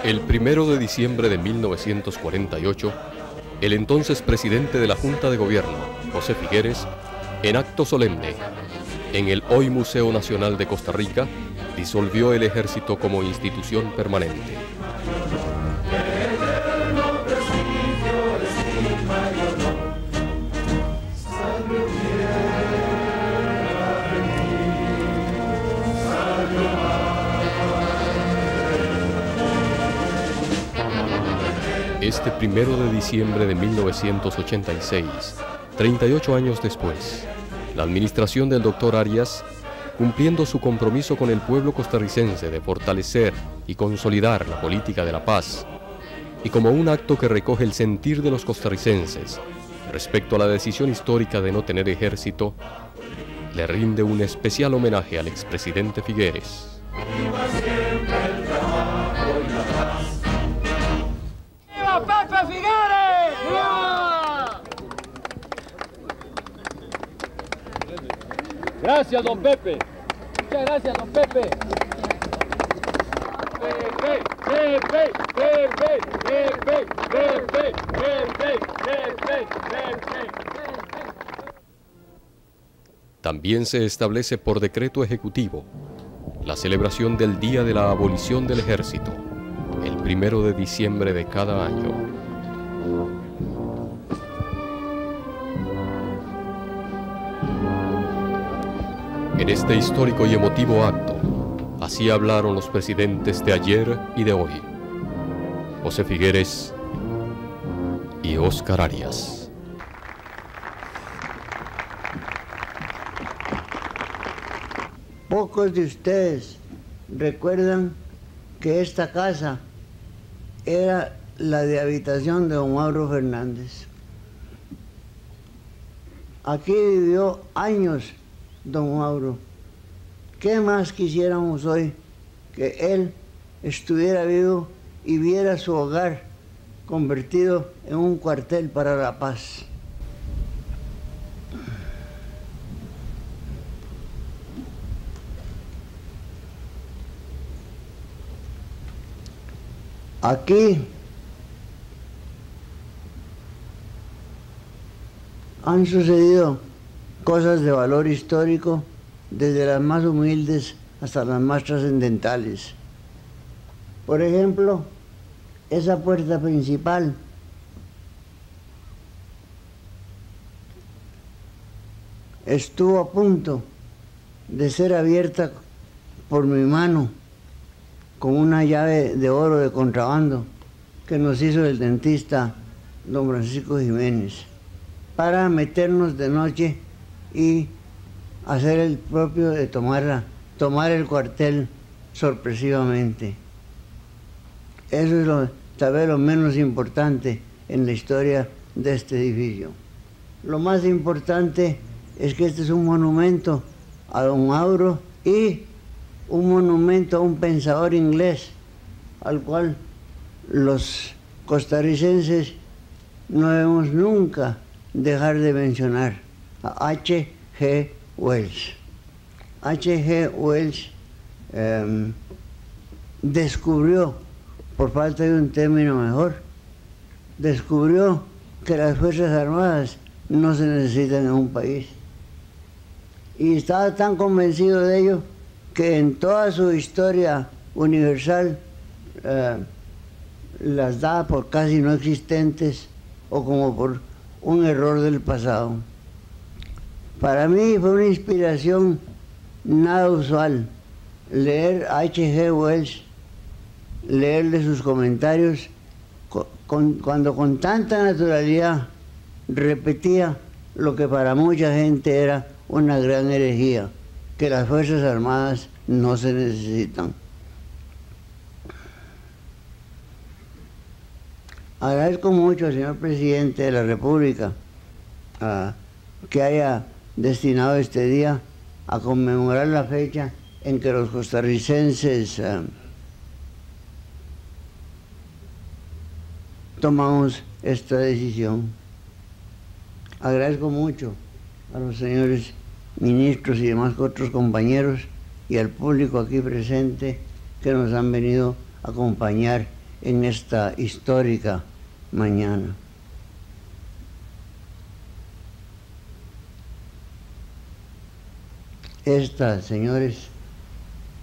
El 1 de diciembre de 1948, el entonces presidente de la Junta de Gobierno, José Figueres, en acto solemne, en el hoy Museo Nacional de Costa Rica, disolvió el ejército como institución permanente. Este 1 de diciembre de 1986, 38 años después, la administración del Dr. Arias, cumpliendo su compromiso con el pueblo costarricense de fortalecer y consolidar la política de la paz, y como un acto que recoge el sentir de los costarricenses respecto a la decisión histórica de no tener ejército, le rinde un especial homenaje al expresidente Figueres. ¡Pepe Figueres! ¡Viva! Gracias, don Pepe. Muchas gracias, don Pepe. Pepe, Pepe, Pepe, Pepe, Pepe, Pepe, Pepe, Pepe. También se establece por decreto ejecutivo la celebración del Día de la Abolición del Ejército, el 1 de diciembre de cada año. En este histórico y emotivo acto, así hablaron los presidentes de ayer y de hoy, José Figueres y Óscar Arias. Pocos de ustedes recuerdan que esta casa era la de habitación de don Mauro Fernández. Aquí vivió años don Mauro. ¿Qué más quisiéramos hoy que él estuviera vivo y viera su hogar convertido en un cuartel para la paz? Aquí han sucedido cosas de valor histórico, desde las más humildes hasta las más trascendentales. Por ejemplo, esa puerta principal estuvo a punto de ser abierta por mi mano con una llave de oro de contrabando que nos hizo el dentista don Francisco Jiménez, para meternos de noche y hacer el propio de tomar el cuartel sorpresivamente. Eso es tal vez lo menos importante en la historia de este edificio. Lo más importante es que este es un monumento a don Mauro y un monumento a un pensador inglés al cual los costarricenses no debemos nunca dejar de mencionar, a H.G. Wells. H.G. Wells descubrió, por falta de un término mejor, descubrió que las Fuerzas Armadas no se necesitan en un país. Y estaba tan convencido de ello que en toda su historia universal las da por casi no existentes o como por un error del pasado. Para mí fue una inspiración nada usual leer a H.G. Wells, leerle sus comentarios, cuando con tanta naturalidad repetía lo que para mucha gente era una gran herejía, que las Fuerzas Armadas no se necesitan. Agradezco mucho al señor presidente de la República que haya destinado este día a conmemorar la fecha en que los costarricenses tomamos esta decisión. Agradezco mucho a los señores ministros y demás otros compañeros y al público aquí presente que nos han venido a acompañar en esta histórica mañana. Esta, señores,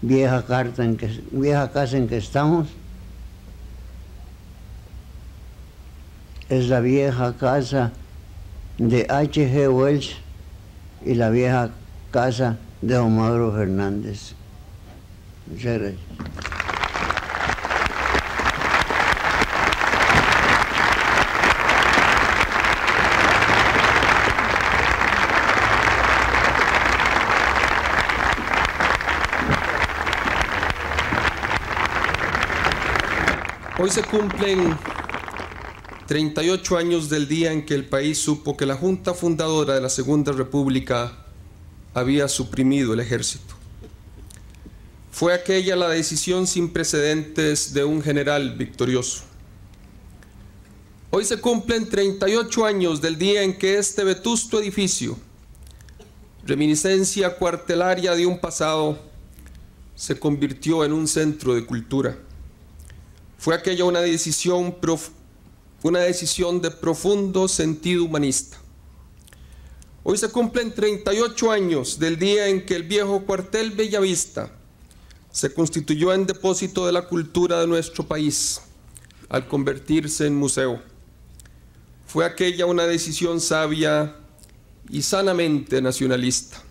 vieja casa en que estamos, es la vieja casa de H.G. Wells y la vieja casa de Don Mauro Fernández. Muchas gracias. Hoy se cumplen 38 años del día en que el país supo que la Junta Fundadora de la Segunda República había suprimido el ejército. Fue aquella la decisión sin precedentes de un general victorioso. Hoy se cumplen 38 años del día en que este vetusto edificio, reminiscencia cuartelaria de un pasado, se convirtió en un centro de cultura. Fue aquella una decisión de profundo sentido humanista. Hoy se cumplen 38 años del día en que el viejo cuartel Bellavista se constituyó en depósito de la cultura de nuestro país, al convertirse en museo. Fue aquella una decisión sabia y sanamente nacionalista.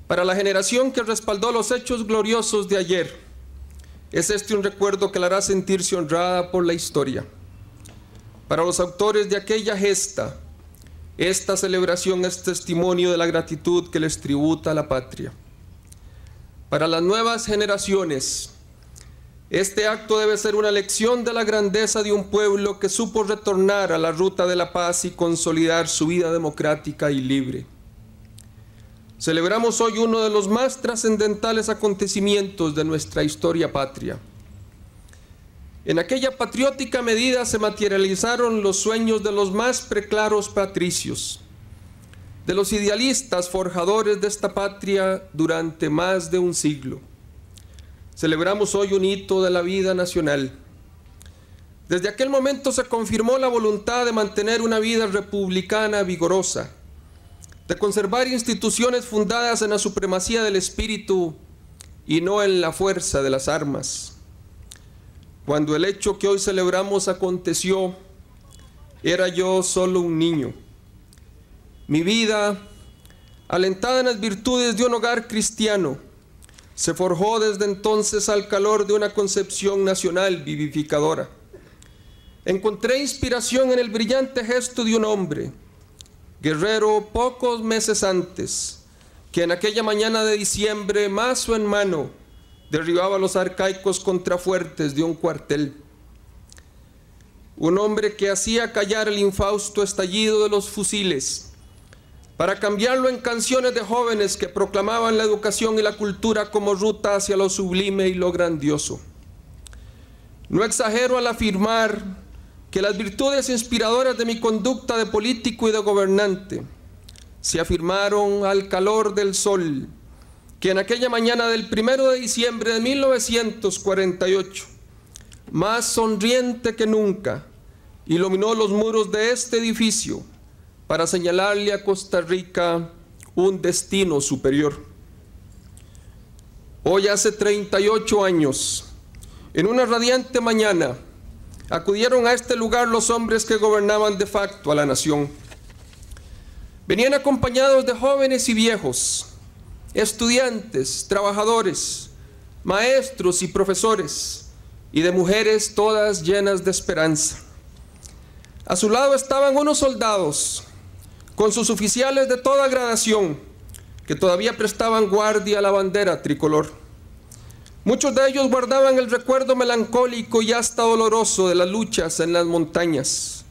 Para la generación que respaldó los hechos gloriosos de ayer, es este un recuerdo que la hará sentirse honrada por la historia. Para los autores de aquella gesta, esta celebración es testimonio de la gratitud que les tributa la patria. Para las nuevas generaciones, este acto debe ser una lección de la grandeza de un pueblo que supo retornar a la ruta de la paz y consolidar su vida democrática y libre. Celebramos hoy uno de los más trascendentales acontecimientos de nuestra historia patria. En aquella patriótica medida se materializaron los sueños de los más preclaros patricios, de los idealistas forjadores de esta patria durante más de un siglo. Celebramos hoy un hito de la vida nacional. Desde aquel momento se confirmó la voluntad de mantener una vida republicana vigorosa, de conservar instituciones fundadas en la supremacía del espíritu y no en la fuerza de las armas. Cuando el hecho que hoy celebramos aconteció, era yo solo un niño. Mi vida, alentada en las virtudes de un hogar cristiano, se forjó desde entonces al calor de una concepción nacional vivificadora. Encontré inspiración en el brillante gesto de un hombre, guerrero pocos meses antes, que en aquella mañana de diciembre, mazo en mano, derribaba los arcaicos contrafuertes de un cuartel. Un hombre que hacía callar el infausto estallido de los fusiles, para cambiarlo en canciones de jóvenes que proclamaban la educación y la cultura como ruta hacia lo sublime y lo grandioso. No exagero al afirmar que las virtudes inspiradoras de mi conducta de político y de gobernante se afirmaron al calor del sol que en aquella mañana del 1 de diciembre de 1948, más sonriente que nunca, iluminó los muros de este edificio para señalarle a Costa Rica un destino superior. Hoy hace 38 años, en una radiante mañana, acudieron a este lugar los hombres que gobernaban de facto a la nación. Venían acompañados de jóvenes y viejos, estudiantes, trabajadores, maestros y profesores, y de mujeres todas llenas de esperanza. A su lado estaban unos soldados, con sus oficiales de toda gradación, que todavía prestaban guardia a la bandera tricolor. Muchos de ellos guardaban el recuerdo melancólico y hasta doloroso de las luchas en las montañas.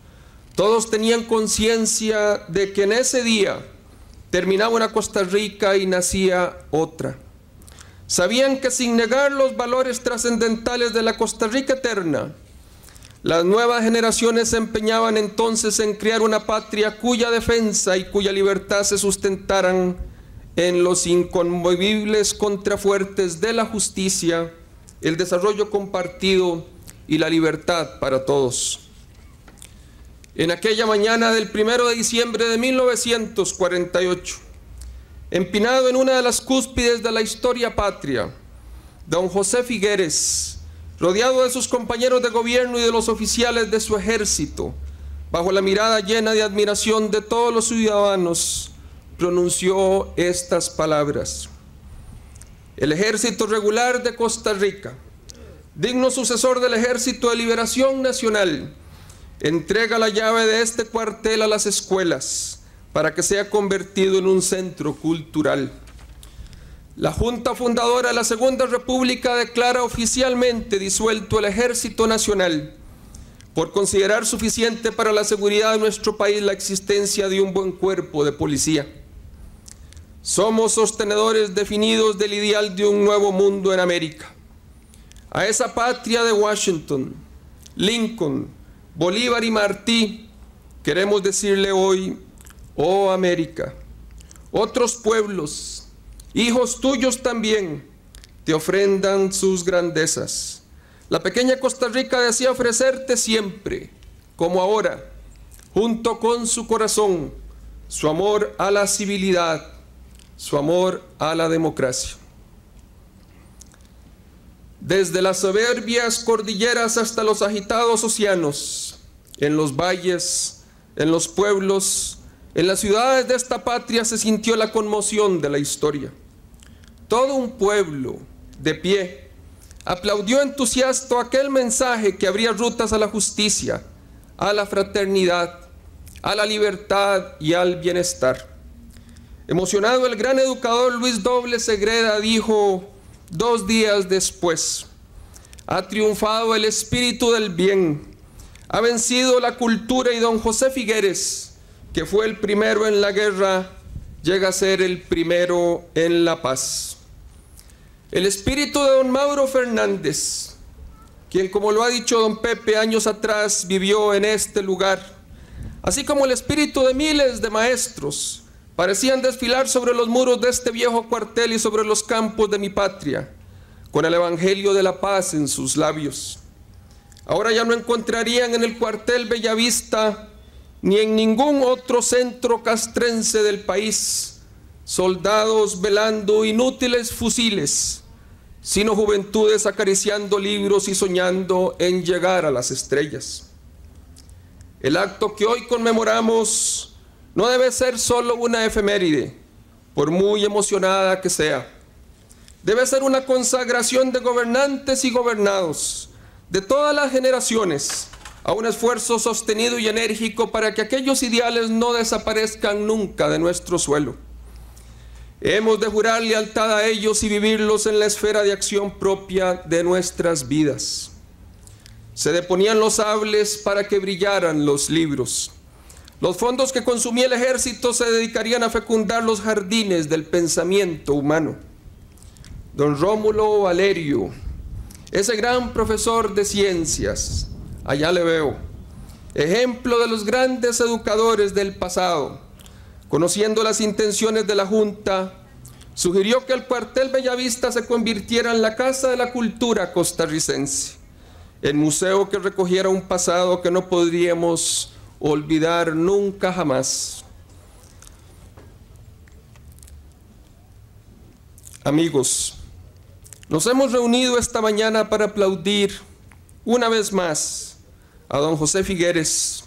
Todos tenían conciencia de que en ese día terminaba una Costa Rica y nacía otra. Sabían que sin negar los valores trascendentales de la Costa Rica eterna, las nuevas generaciones se empeñaban entonces en crear una patria cuya defensa y cuya libertad se sustentaran en los inconmovibles contrafuertes de la justicia, el desarrollo compartido y la libertad para todos. En aquella mañana del 1 de diciembre de 1948, empinado en una de las cúspides de la historia patria, don José Figueres, rodeado de sus compañeros de gobierno y de los oficiales de su ejército, bajo la mirada llena de admiración de todos los ciudadanos, pronunció estas palabras: el Ejército Regular de Costa Rica, digno sucesor del Ejército de Liberación Nacional, entrega la llave de este cuartel a las escuelas para que sea convertido en un centro cultural. La Junta Fundadora de la Segunda República declara oficialmente disuelto el Ejército Nacional por considerar suficiente para la seguridad de nuestro país la existencia de un buen cuerpo de policía. Somos sostenedores definidos del ideal de un nuevo mundo en América. A esa patria de Washington, Lincoln, Bolívar y Martí, queremos decirle hoy: oh América, otros pueblos, hijos tuyos también, te ofrendan sus grandezas. La pequeña Costa Rica desea ofrecerte siempre, como ahora, junto con su corazón, su amor a la civilidad, su amor a la democracia. Desde las soberbias cordilleras hasta los agitados océanos, en los valles, en los pueblos, en las ciudades de esta patria se sintió la conmoción de la historia. Todo un pueblo, de pie, aplaudió entusiasta aquel mensaje que abría rutas a la justicia, a la fraternidad, a la libertad y al bienestar. Emocionado, el gran educador Luis Doble Segreda dijo 2 días después: ha triunfado el espíritu del bien, ha vencido la cultura, y don José Figueres, que fue el primero en la guerra, llega a ser el primero en la paz. El espíritu de don Mauro Fernández, quien, como lo ha dicho don Pepe, años atrás vivió en este lugar, así como el espíritu de miles de maestros, parecían desfilar sobre los muros de este viejo cuartel y sobre los campos de mi patria, con el evangelio de la paz en sus labios. Ahora ya no encontrarían en el cuartel Bellavista ni en ningún otro centro castrense del país soldados velando inútiles fusiles, sino juventudes acariciando libros y soñando en llegar a las estrellas. El acto que hoy conmemoramos no debe ser solo una efeméride, por muy emocionada que sea. Debe ser una consagración de gobernantes y gobernados, de todas las generaciones, a un esfuerzo sostenido y enérgico para que aquellos ideales no desaparezcan nunca de nuestro suelo. Hemos de jurar lealtad a ellos y vivirlos en la esfera de acción propia de nuestras vidas. Se deponían los sables para que brillaran los libros. Los fondos que consumía el ejército se dedicarían a fecundar los jardines del pensamiento humano. Don Rómulo Valerio, ese gran profesor de ciencias, allá le veo, ejemplo de los grandes educadores del pasado, conociendo las intenciones de la Junta, sugirió que el cuartel Bellavista se convirtiera en la casa de la cultura costarricense, el museo que recogiera un pasado que no podríamos olvidar nunca jamás. Amigos, nos hemos reunido esta mañana para aplaudir una vez más a don José Figueres,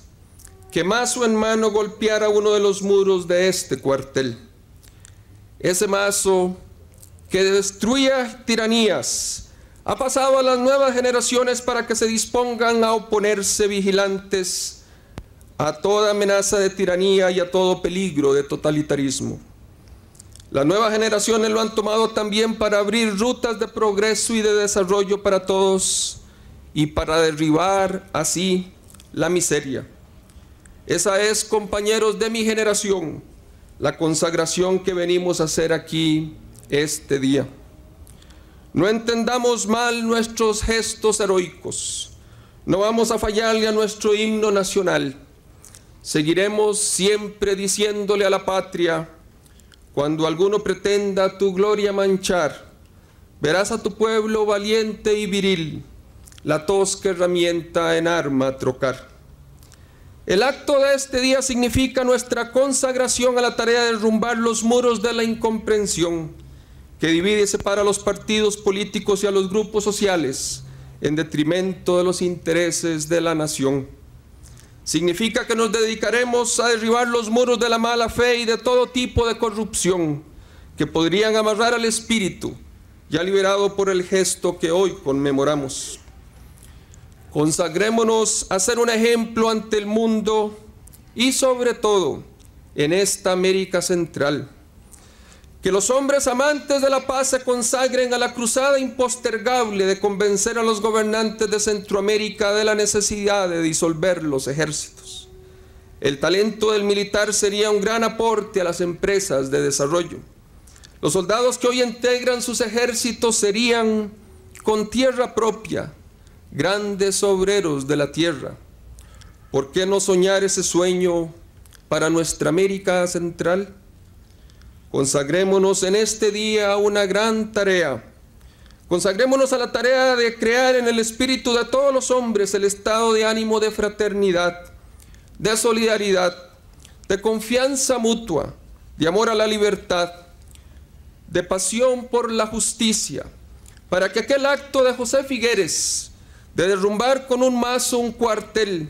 que mazo en mano golpeara uno de los muros de este cuartel. Ese mazo que destruía tiranías ha pasado a las nuevas generaciones para que se dispongan a oponerse vigilantes a toda amenaza de tiranía y a todo peligro de totalitarismo. Las nuevas generaciones lo han tomado también para abrir rutas de progreso y de desarrollo para todos y para derribar así la miseria. Esa es, compañeros de mi generación, la consagración que venimos a hacer aquí este día. No entendamos mal nuestros gestos heroicos. No vamos a fallarle a nuestro himno nacional. Seguiremos siempre diciéndole a la patria: cuando alguno pretenda tu gloria manchar, verás a tu pueblo valiente y viril, la tosca herramienta en arma a trocar. El acto de este día significa nuestra consagración a la tarea de derrumbar los muros de la incomprensión que divide y separa a los partidos políticos y a los grupos sociales en detrimento de los intereses de la nación. Significa que nos dedicaremos a derribar los muros de la mala fe y de todo tipo de corrupción que podrían amarrar al espíritu ya liberado por el gesto que hoy conmemoramos. Consagrémonos a ser un ejemplo ante el mundo y sobre todo en esta América Central. Que los hombres amantes de la paz se consagren a la cruzada impostergable de convencer a los gobernantes de Centroamérica de la necesidad de disolver los ejércitos. El talento del militar sería un gran aporte a las empresas de desarrollo. Los soldados que hoy integran sus ejércitos serían, con tierra propia, grandes obreros de la tierra. ¿Por qué no soñar ese sueño para nuestra América Central? Consagrémonos en este día a una gran tarea. Consagrémonos a la tarea de crear en el espíritu de todos los hombres el estado de ánimo de fraternidad, de solidaridad, de confianza mutua, de amor a la libertad, de pasión por la justicia, para que aquel acto de José Figueres de derrumbar con un mazo un cuartel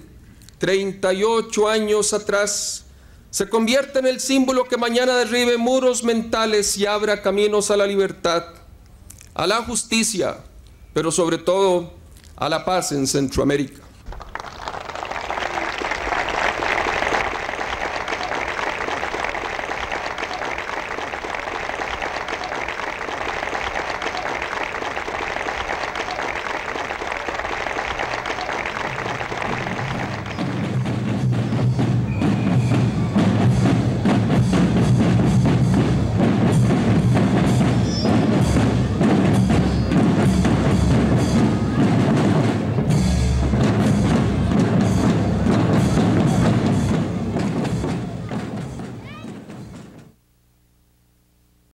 38 años atrás se convierta en el símbolo que mañana derribe muros mentales y abra caminos a la libertad, a la justicia, pero sobre todo a la paz en Centroamérica.